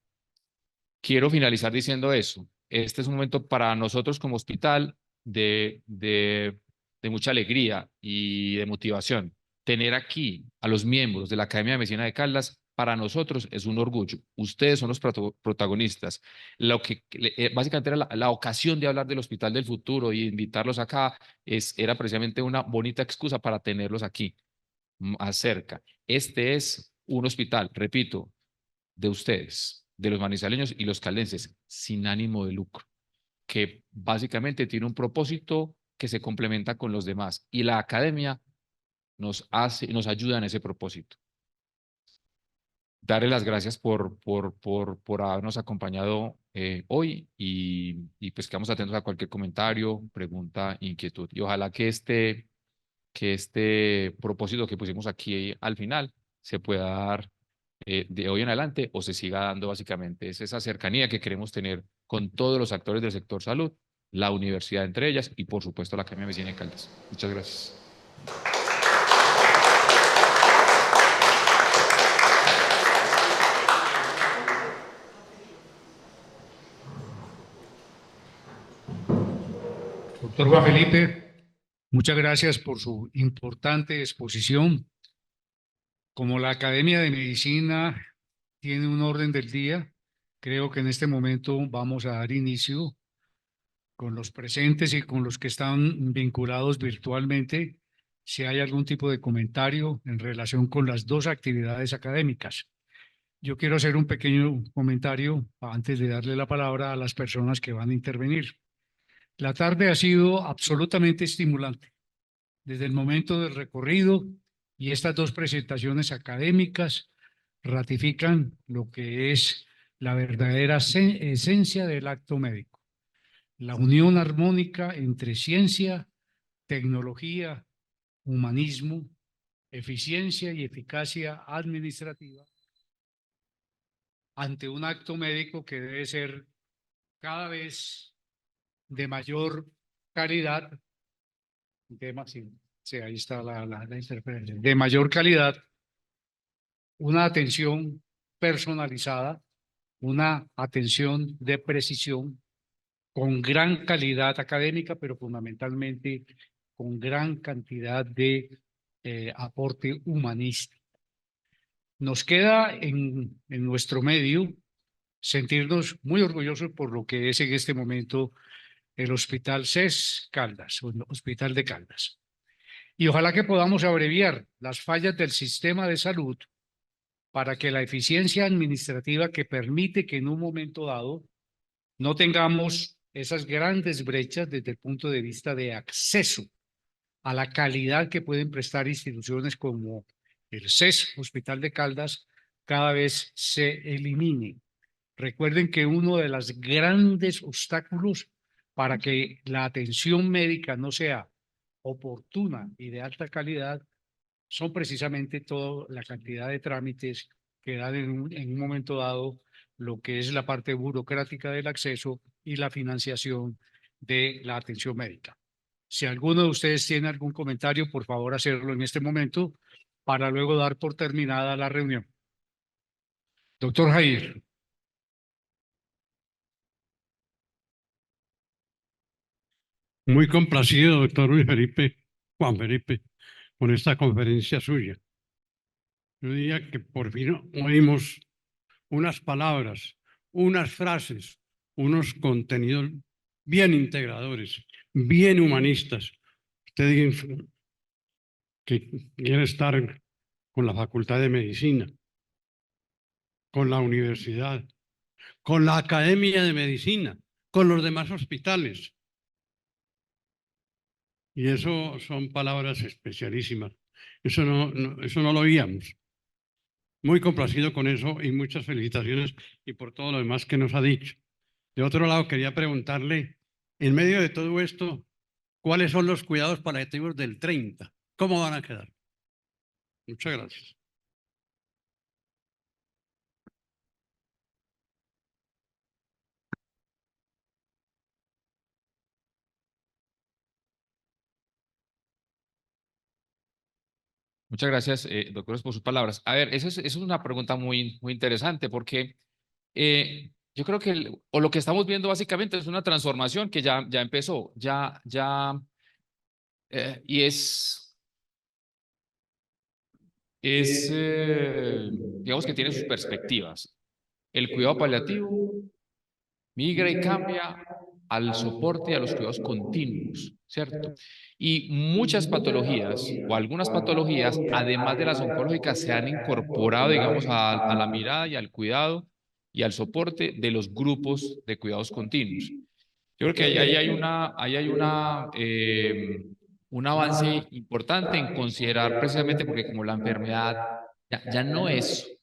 Quiero finalizar diciendo eso. Este es un momento para nosotros como hospital de mucha alegría y de motivación. Tener aquí a los miembros de la Academia de Medicina de Caldas, para nosotros es un orgullo. Ustedes son los protagonistas. Lo que básicamente era la ocasión de hablar del Hospital del Futuro y invitarlos acá era precisamente una bonita excusa para tenerlos aquí más cerca. Este es un hospital, repito, de ustedes, de los manizaleños y los caldenses, sin ánimo de lucro, que básicamente tiene un propósito que se complementa con los demás. Y la academia nos ayuda en ese propósito. Darle las gracias por habernos acompañado hoy y pues quedamos atentos a cualquier comentario, pregunta, inquietud. Y ojalá que este que este propósito que pusimos aquí al final se pueda dar de hoy en adelante o se siga dando básicamente. Es esa cercanía que queremos tener con todos los actores del sector salud, la universidad entre ellas y por supuesto la Academia de Medicina de Caldas. Muchas gracias.
Doctor Juan Felipe, muchas gracias por su importante exposición. Como la Academia de Medicina tiene un orden del día, creo que en este momento vamos a dar inicio con los presentes y con los que están vinculados virtualmente, si hay algún tipo de comentario en relación con las dos actividades académicas. Yo quiero hacer un pequeño comentario antes de darle la palabra a las personas que van a intervenir. La tarde ha sido absolutamente estimulante. Desde el momento del recorrido y estas dos presentaciones académicas ratifican lo que es la verdadera esencia del acto médico, la unión armónica entre ciencia, tecnología, humanismo, eficiencia y eficacia administrativa ante un acto médico que debe ser cada vez de mayor calidad, sí, ahí está la interferencia, de mayor calidad, una atención personalizada, una atención de precisión con gran calidad académica, pero fundamentalmente con gran cantidad de aporte humanista. Nos queda en nuestro medio sentirnos muy orgullosos por lo que es en este momento el Hospital CES Caldas, o el Hospital de Caldas. Y ojalá que podamos abreviar las fallas del sistema de salud para que la eficiencia administrativa que permite que en un momento dado no tengamos esas grandes brechas desde el punto de vista de acceso a la calidad que pueden prestar instituciones como el CES, Hospital de Caldas, cada vez se elimine. Recuerden que uno de los grandes obstáculos para que la atención médica no sea oportuna y de alta calidad son precisamente toda la cantidad de trámites que dan en un momento dado lo que es la parte burocrática del acceso y la financiación de la atención médica. Si alguno de ustedes tiene algún comentario, por favor hacerlo en este momento para luego dar por terminada la reunión. Doctor Jair.
Muy complacido, doctor Luis Felipe, Juan Felipe, con esta conferencia suya. Yo diría que por fin oímos unas palabras, unas frases, unos contenidos bien integradores, bien humanistas. Usted dice que quiere estar con la Facultad de Medicina, con la universidad, con la Academia de Medicina, con los demás hospitales. Y eso son palabras especialísimas. Eso no lo oíamos. Muy complacido con eso y muchas felicitaciones y por todo lo demás que nos ha dicho. De otro lado, quería preguntarle, en medio de todo esto, ¿cuáles son los cuidados paliativos del 30? ¿Cómo van a quedar? Muchas gracias.
Muchas gracias, doctores, por sus palabras. A ver, eso es una pregunta muy interesante porque yo creo que o lo que estamos viendo básicamente es una transformación que ya empezó, y digamos que tiene sus perspectivas. El cuidado paliativo migra y cambia al soporte y a los cuidados continuos, ¿cierto? Y muchas patologías o algunas patologías, además de las oncológicas, se han incorporado, digamos, a la mirada y al cuidado y al soporte de los grupos de cuidados continuos. Yo creo que ahí hay un avance importante en considerar precisamente porque como la enfermedad ya no es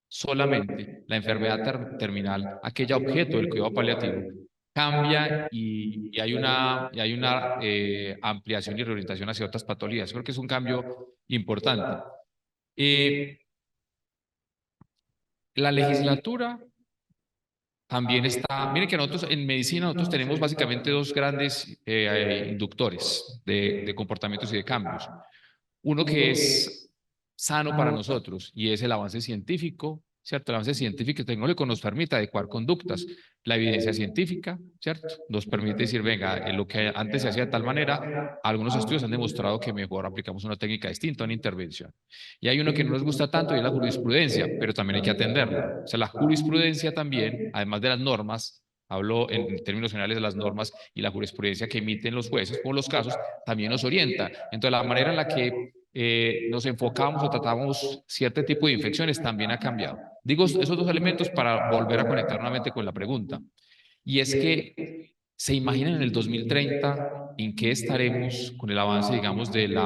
solamente la enfermedad terminal, aquella objeto del cuidado paliativo, cambia y hay una ampliación y reorientación hacia otras patologías. Creo que es un cambio importante. La legislatura también está, miren que nosotros en medicina nosotros tenemos básicamente dos grandes inductores de comportamientos y de cambios. Uno que es sano para nosotros y es el avance científico, ¿cierto? El avance científico y tecnológico nos permite adecuar conductas. La evidencia científica, ¿cierto? Nos permite decir, venga, lo que antes se hacía de tal manera, algunos estudios han demostrado que mejor aplicamos una técnica distinta, una intervención. Y hay uno que no nos gusta tanto y es la jurisprudencia, pero también hay que atenderla. O sea, la jurisprudencia también, además de las normas, hablo en términos generales de las normas y la jurisprudencia que emiten los jueces por los casos, también nos orienta. Entonces, la manera en la que nos enfocamos o tratamos cierto tipo de infecciones también ha cambiado. Digo esos dos elementos para volver a conectar nuevamente con la pregunta. Y es que se imaginan en el 2030 en qué estaremos con el avance, digamos, del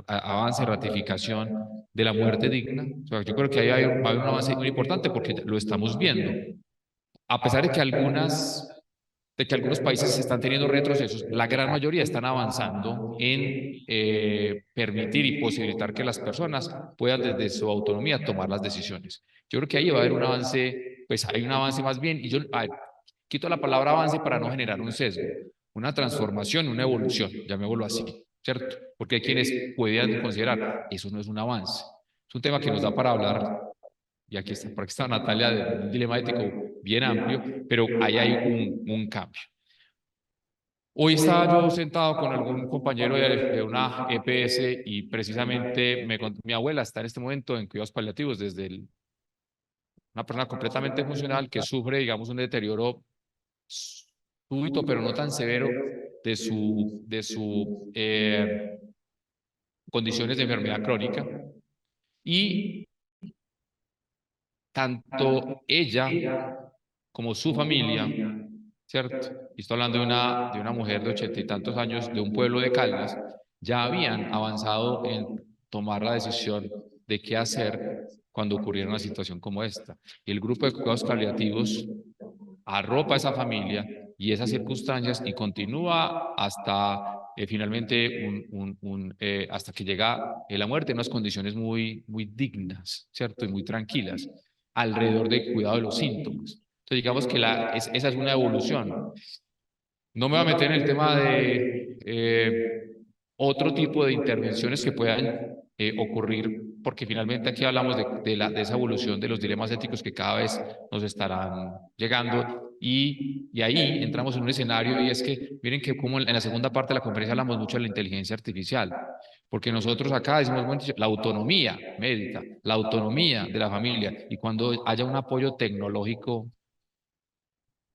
avance, ratificación de la muerte digna. O sea, yo creo que ahí va a haber un avance muy importante porque lo estamos viendo. A pesar de que algunos países están teniendo retrocesos, la gran mayoría están avanzando en permitir y posibilitar que las personas puedan desde su autonomía tomar las decisiones. Yo creo que ahí va a haber un avance, pues hay un avance más bien, y yo quito la palabra avance para no generar un sesgo, una transformación, una evolución, llamémoslo así, ¿cierto? Porque hay quienes pueden considerar, eso no es un avance, es un tema que nos da para hablar y aquí está, por aquí está Natalia, de un dilema ético bien amplio, pero ahí hay un cambio. Hoy estaba yo sentado con algún compañero de una EPS y precisamente mi abuela está en este momento en cuidados paliativos una persona completamente funcional que sufre, digamos, un deterioro súbito, pero no tan severo de su condiciones de enfermedad crónica. Y tanto ella como su familia, ¿cierto? Y estoy hablando de una mujer de 80 y tantos años de un pueblo de Caldas, ya habían avanzado en tomar la decisión de qué hacer cuando ocurriera una situación como esta. Y el grupo de cuidados paliativos arropa a esa familia y esas circunstancias y continúa hasta finalmente hasta que llega la muerte en unas condiciones muy dignas, ¿cierto? Y muy tranquilas, alrededor del cuidado de los síntomas. Entonces, digamos que esa es una evolución. No me voy a meter en el tema de otro tipo de intervenciones que puedan ocurrir, porque finalmente aquí hablamos de esa evolución de los dilemas éticos que cada vez nos estarán llegando y ahí entramos en un escenario y es que miren que como en la segunda parte de la conferencia hablamos mucho de la inteligencia artificial, porque nosotros acá decimos, bueno, la autonomía médica, la autonomía de la familia y cuando haya un apoyo tecnológico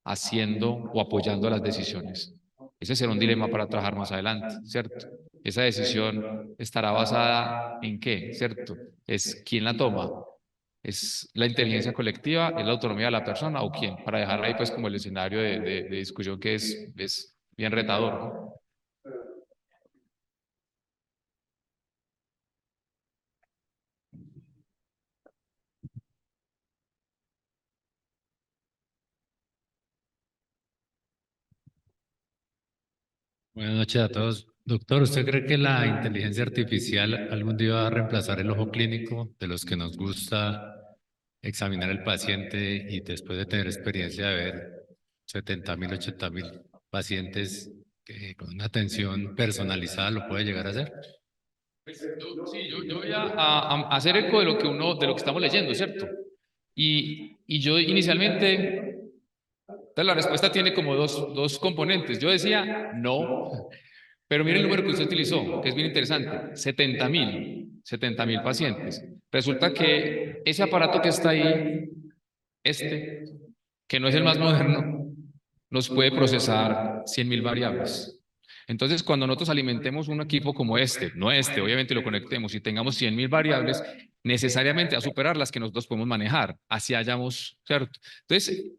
haciendo o apoyando las decisiones. Ese será un dilema para trabajar más adelante, ¿cierto? Esa decisión estará basada en qué, ¿cierto? Es quién la toma, es la inteligencia colectiva, es la autonomía de la persona o quién, para dejar ahí pues como el escenario de discusión que es bien retador, ¿no?
Buenas noches a todos. Doctor, ¿usted cree que la inteligencia artificial algún día va a reemplazar el ojo clínico de los que nos gusta examinar al paciente y después de tener experiencia de ver 70.000, 80.000 pacientes que con una atención personalizada lo puede llegar a hacer?
Sí, yo voy a hacer eco de lo que de lo que estamos leyendo, ¿cierto? Y yo inicialmente, entonces la respuesta tiene como dos componentes. Yo decía no, pero mire el número que usted utilizó, que es bien interesante, 70.000 pacientes. Resulta que ese aparato que está ahí, que no es el más moderno, nos puede procesar 100.000 variables. Entonces, cuando nosotros alimentemos un equipo como no obviamente lo conectemos y tengamos 100.000 variables, necesariamente a superar las que nosotros podemos manejar, así hayamos, ¿cierto? Entonces,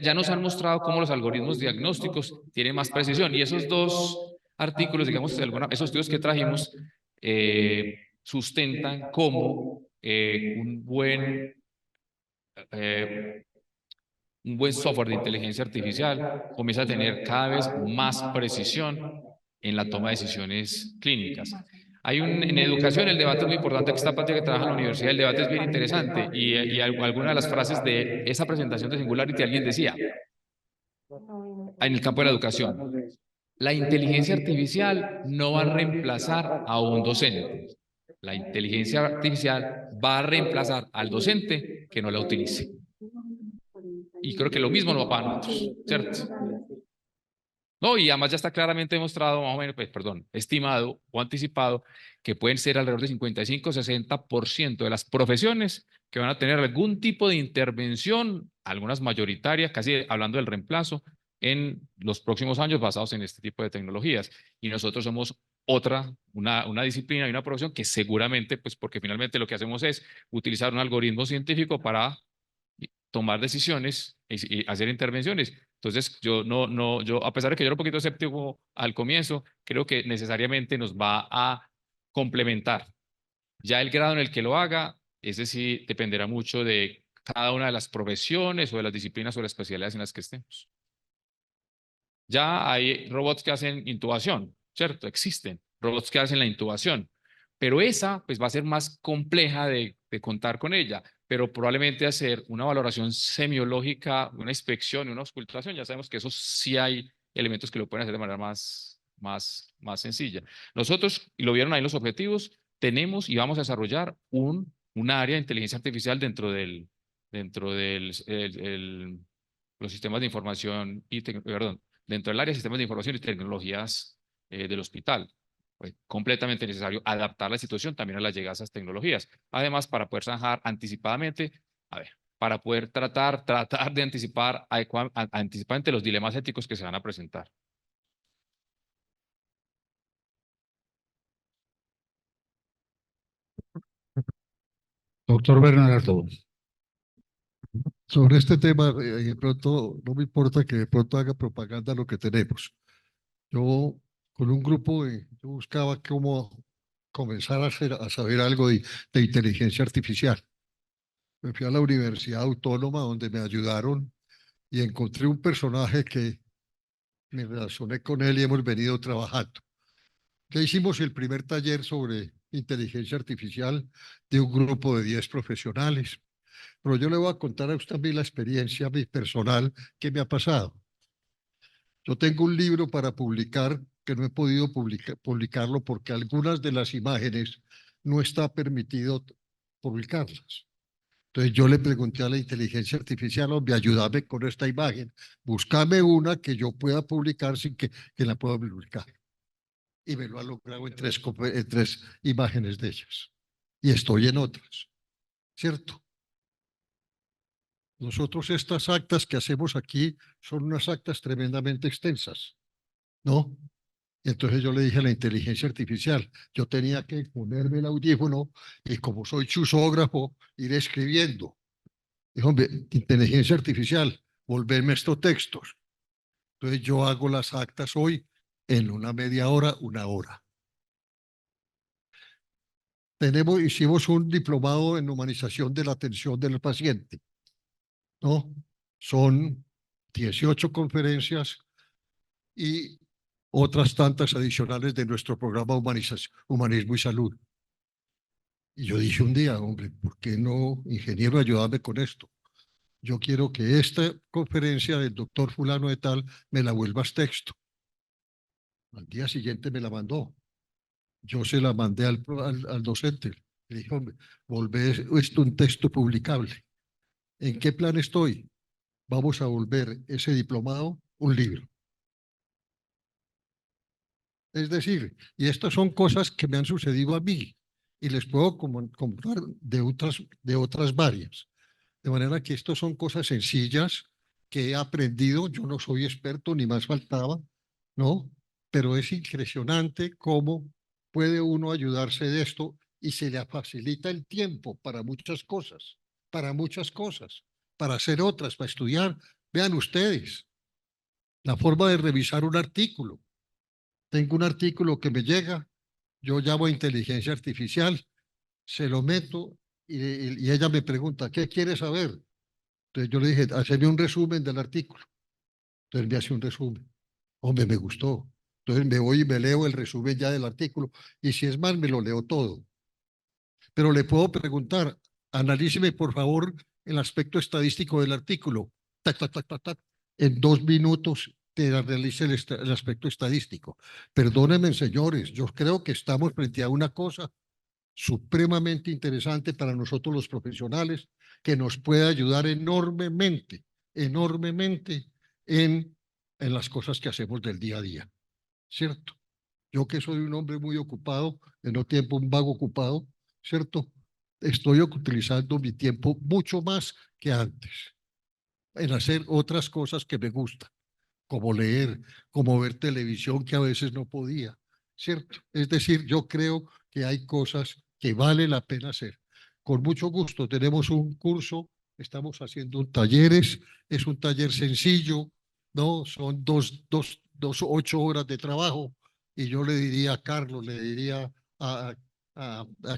ya nos han mostrado cómo los algoritmos diagnósticos tienen más precisión y esos dos artículos, digamos, esos estudios que trajimos, sustentan cómo un buen un buen software de inteligencia artificial comienza a tener cada vez más precisión en la toma de decisiones clínicas. En educación el debate es muy importante, que esta parte que trabaja en la universidad, el debate es bien interesante y alguna de las frases de esa presentación de Singularity alguien decía, en el campo de la educación, la inteligencia artificial no va a reemplazar a un docente. La inteligencia artificial va a reemplazar al docente que no la utilice. Y creo que lo mismo nos va para nosotros, ¿cierto? No, y además ya está claramente demostrado, más o menos, pues, perdón, estimado o anticipado, que pueden ser alrededor de 55-60% de las profesiones que van a tener algún tipo de intervención, algunas mayoritarias, casi hablando del reemplazo, en los próximos años basados en este tipo de tecnologías. Y nosotros somos una disciplina y una profesión que seguramente, pues porque finalmente lo que hacemos es utilizar un algoritmo científico para tomar decisiones y hacer intervenciones. Entonces, yo, a pesar de que yo era un poquito escéptico al comienzo, creo que necesariamente nos va a complementar. Ya el grado en el que lo haga, ese sí dependerá mucho de cada una de las profesiones o de las disciplinas o las especialidades en las que estemos. Ya hay robots que hacen intubación, ¿cierto? Existen robots que hacen la intubación, pero esa pues va a ser más compleja de contar con ella, pero probablemente hacer una valoración semiológica, una inspección y una auscultación, ya sabemos que eso sí hay elementos que lo pueden hacer de manera más sencilla. Nosotros, y lo vieron ahí en los objetivos, tenemos y vamos a desarrollar un área de inteligencia artificial dentro los sistemas de información y perdón, dentro del área de sistemas de información y tecnologías del hospital. Pues completamente necesario adaptar la situación también a la llegada de esas tecnologías. Además, para poder zanjar anticipadamente, para poder tratar de anticipar anticipadamente los dilemas éticos que se van a presentar.
Doctor Bernardo.
Sobre este tema, de pronto, no me importa que de pronto haga propaganda lo que tenemos. Yo, con un grupo, yo buscaba cómo comenzar a saber algo de inteligencia artificial. Me fui a la Universidad Autónoma donde me ayudaron y encontré un personaje que me relacioné con él y hemos venido trabajando. Ya hicimos el primer taller sobre inteligencia artificial de un grupo de 10 profesionales, pero yo le voy a contar a usted también la experiencia mi personal que me ha pasado. Yo tengo un libro para publicar que no he podido publicarlo porque algunas de las imágenes no está permitido publicarlas. Entonces yo le pregunté a la inteligencia artificial, hombre, ayúdame con esta imagen, búscame una que yo pueda publicar sin que la pueda publicar. Y me lo ha logrado en tres imágenes de ellas. Y estoy en otras, ¿cierto? Nosotros estas actas que hacemos aquí son unas actas tremendamente extensas, ¿no? Entonces yo le dije a la inteligencia artificial, yo tenía que ponerme el audífono y como soy chusógrafo, ir escribiendo. Dijo, hombre, inteligencia artificial, volverme estos textos. Entonces yo hago las actas hoy en una media hora, una hora. Hicimos un diplomado en humanización de la atención del paciente, ¿no? Son 18 conferencias y otras tantas adicionales de nuestro programa Humanismo y Salud. Y yo dije un día, hombre, ¿por qué no, ingeniero, ayúdame con esto? Yo quiero que esta conferencia del doctor fulano de tal me la vuelvas texto. Al día siguiente me la mandó. Yo se la mandé al docente. Le dije, hombre, volver esto un texto publicable. ¿En qué plan estoy? Vamos a volver ese diplomado un libro. Es decir, y estas son cosas que me han sucedido a mí y les puedo contar de otras varias. De manera que estas son cosas sencillas que he aprendido. Yo no soy experto, ni más faltaba, ¿no? Pero es impresionante cómo puede uno ayudarse de esto y se le facilita el tiempo para muchas cosas, para hacer otras, para estudiar. Vean ustedes, la forma de revisar un artículo. Tengo un artículo que me llega, yo llamo a inteligencia artificial, se lo meto y ella me pregunta, ¿qué quiere saber? Entonces yo le dije, hazme un resumen del artículo. Entonces me hace un resumen. Hombre, me gustó. Entonces me voy y me leo el resumen ya del artículo. Y si es más, me lo leo todo. Pero le puedo preguntar, analíceme por favor el aspecto estadístico del artículo. Tac, tac, tac, tac, tac. En 2 minutos te analice el aspecto estadístico. Perdónenme, señores, yo creo que estamos frente a una cosa supremamente interesante para nosotros los profesionales, que nos puede ayudar enormemente, enormemente en las cosas que hacemos del día a día, ¿cierto? Yo que soy un hombre muy ocupado, en no tiempo un vago ocupado, ¿cierto? Estoy utilizando mi tiempo mucho más que antes en hacer otras cosas que me gustan, como leer, como ver televisión que a veces no podía, ¿cierto? Es decir, yo creo que hay cosas que vale la pena hacer. Con mucho gusto, tenemos un curso, estamos haciendo un talleres, es un taller sencillo, ¿no? Son dos 8 horas de trabajo, y yo le diría a Carlos, le diría a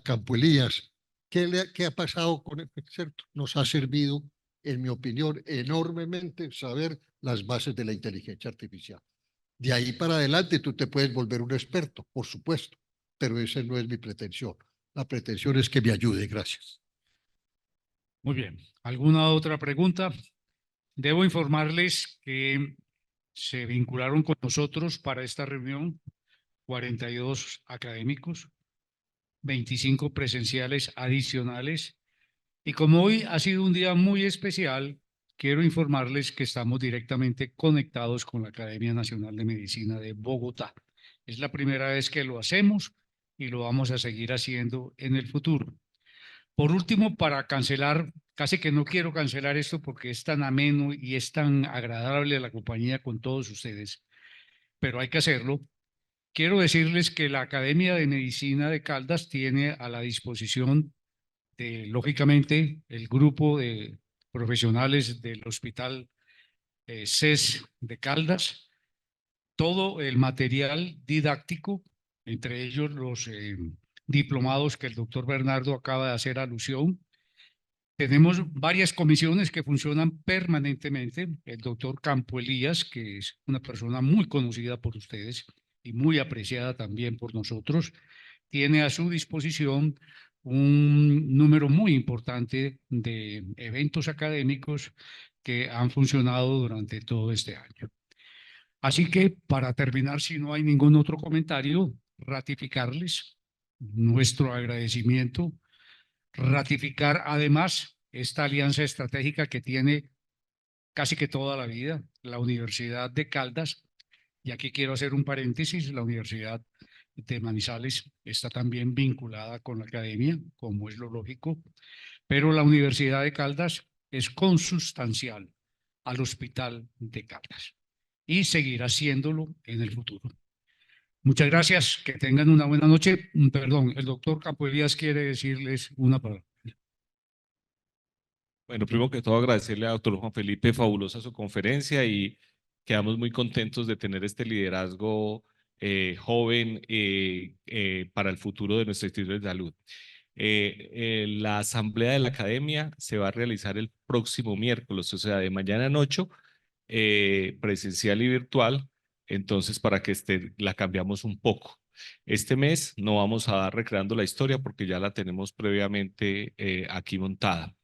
Campo Elías, ¿qué ha pasado con él? ¿Cierto? Nos ha servido, en mi opinión, enormemente saber las bases de la inteligencia artificial. De ahí para adelante tú te puedes volver un experto, por supuesto, pero esa no es mi pretensión. La pretensión es que me ayude. Gracias.
Muy bien. ¿Alguna otra pregunta? Debo informarles que se vincularon con nosotros para esta reunión 42 académicos, 25 presenciales adicionales. Y como hoy ha sido un día muy especial, quiero informarles que estamos directamente conectados con la Academia Nacional de Medicina de Bogotá. Es la primera vez que lo hacemos y lo vamos a seguir haciendo en el futuro. Por último, para cancelar, casi que no quiero cancelar esto porque es tan ameno y es tan agradable la compañía con todos ustedes, pero hay que hacerlo. Quiero decirles que la Academia de Medicina de Caldas tiene a la disposición lógicamente, el grupo de profesionales del Hospital CES de Caldas, todo el material didáctico, entre ellos los diplomados que el doctor Bernardo acaba de hacer alusión. Tenemos varias comisiones que funcionan permanentemente. El doctor Campo Elías, que es una persona muy conocida por ustedes y muy apreciada también por nosotros, tiene a su disposición un número muy importante de eventos académicos que han funcionado durante todo este año. Así que, para terminar, si no hay ningún otro comentario, ratificarles nuestro agradecimiento, ratificar además esta alianza estratégica que tiene casi que toda la vida la Universidad de Caldas. Y aquí quiero hacer un paréntesis: la Universidad de Manizales está también vinculada con la academia, como es lo lógico, pero la Universidad de Caldas es consustancial al Hospital de Caldas y seguirá haciéndolo en el futuro. Muchas gracias, que tengan una buena noche. Perdón, el doctor Campo Elías quiere decirles una palabra.
Bueno, primero que todo agradecerle a doctor Juan Felipe, fabulosa su conferencia, y quedamos muy contentos de tener este liderazgo joven para el futuro de nuestra institución de salud. La asamblea de la academia se va a realizar el próximo miércoles, o sea, de mañana en 8, presencial y virtual. Entonces, para que la cambiamos un poco. Este mes no vamos a dar recreando la historia porque ya la tenemos previamente aquí montada.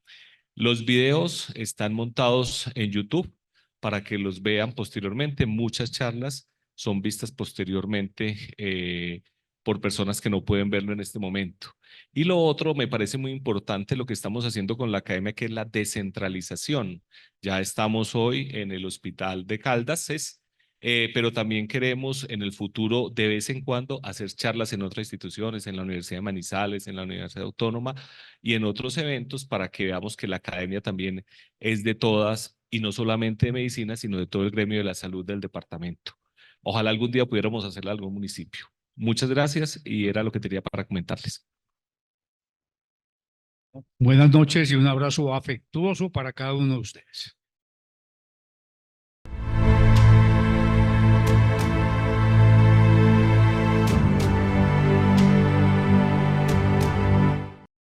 Los videos están montados en YouTube para que los vean posteriormente. Muchas charlas son vistas posteriormente por personas que no pueden verlo en este momento. Y lo otro, me parece muy importante lo que estamos haciendo con la academia, que es la descentralización. Ya estamos hoy en el Hospital de Caldas, pero también queremos en el futuro de vez en cuando hacer charlas en otras instituciones, en la Universidad de Manizales, en la Universidad Autónoma y en otros eventos, para que veamos que la academia también es de todas y no solamente de medicina, sino de todo el gremio de la salud del departamento. Ojalá algún día pudiéramos hacerlo en algún municipio. Muchas gracias, y era lo que tenía para comentarles.
Buenas noches y un abrazo afectuoso para cada uno de ustedes.